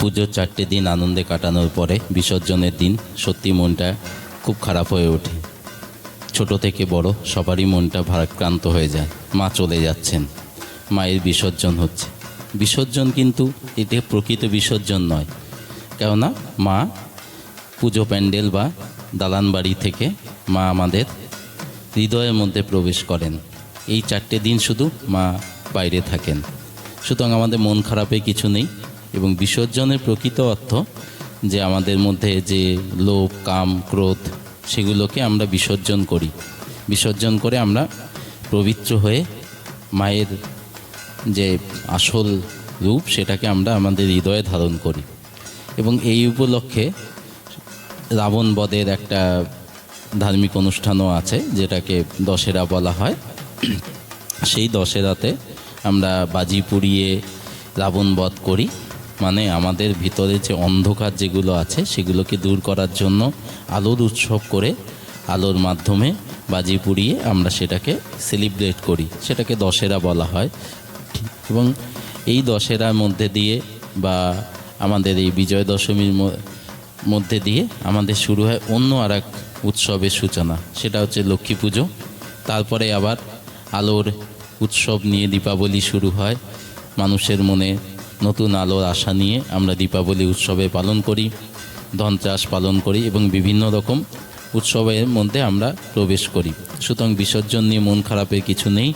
পুজোর 4টে দিন আনন্দে কাটানোর পরে বিসর্জনের দিন সত্যি মনটা খুব খারাপ হয়ে ওঠে। ছোট থেকে বড় সবারই মনটা ভারাক্রান্ত হয়ে যায়। মা চলে যাচ্ছেন, মায়ের বিসর্জন হচ্ছে। বিসর্জন কিন্তু এটা প্রকৃত বিসর্জন নয়, কেননা মা পুজো প্যান্ডেল বা দালান বাড়ি থেকে মা আমাদের হৃদয়ের মধ্যে প্রবেশ করেন। এই 4টে দিন শুধু মা বাইরে থাকেন, সুতরাং আমাদের মন খারাপে কিছু নেই। এবং বিসর্জনের প্রকৃত অর্থ যে আমাদের মধ্যে যে লোভ, কাম, ক্রোধ সেগুলোকে আমরা বিসর্জন করি। বিসর্জন করে আমরা পবিত্র হয়ে মায়ের যে আসল রূপ সেটাকে আমরা আমাদের হৃদয়ে ধারণ করি। এবং এই উপলক্ষে রাবণ বধের একটা ধার্মিক অনুষ্ঠানও আছে, যেটাকে দশেরা বলা হয়। সেই দশেরাতে আমরা বাজি পুড়িয়ে রাবণ বধ করি, মানে আমাদের ভিতরে যে অন্ধকার যেগুলো আছে সেগুলোকে দূর করার জন্য আলোর উৎসব করে আলোর মাধ্যমে বাজি পুড়িয়ে আমরা সেটাকে সেলিব্রেট করি, সেটাকে দশেরা বলা হয়। এবং এই দশেরার মধ্যে দিয়ে বা আমাদের এই বিজয় দশমীর মধ্যে দিয়ে আমাদের শুরু হয় অন্য আর এক উৎসবের সূচনা, সেটা হচ্ছে লক্ষ্মী পুজো। তারপরে আবার আলোর উৎসব নিয়ে দীপাবলি শুরু হয়। মানুষের মনে নতুন আলোর আশা নিয়ে আমরা দীপাবলি উৎসবে পালন করি, ধনতেরাস পালন করি এবং বিভিন্ন রকম উৎসবের মধ্যে আমরা প্রবেশ করি। সুতরাং বিসর্জন নিয়ে মন খারাপের কিছু নেই।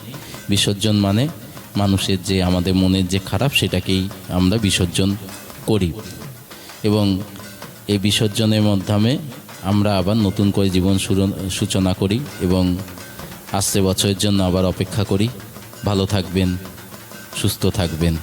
বিসর্জন মানে মানুষের যে আমাদের মনের যে খারাপ সেটাকেই আমরা বিসর্জন করি। এবং এই বিসর্জনের মাধ্যমে আমরা আবার নতুন করে জীবন সূচনা করি এবং আসছে বছরের জন্য আবার অপেক্ষা করি। ভালো থাকবেন, সুস্থ থাকবেন।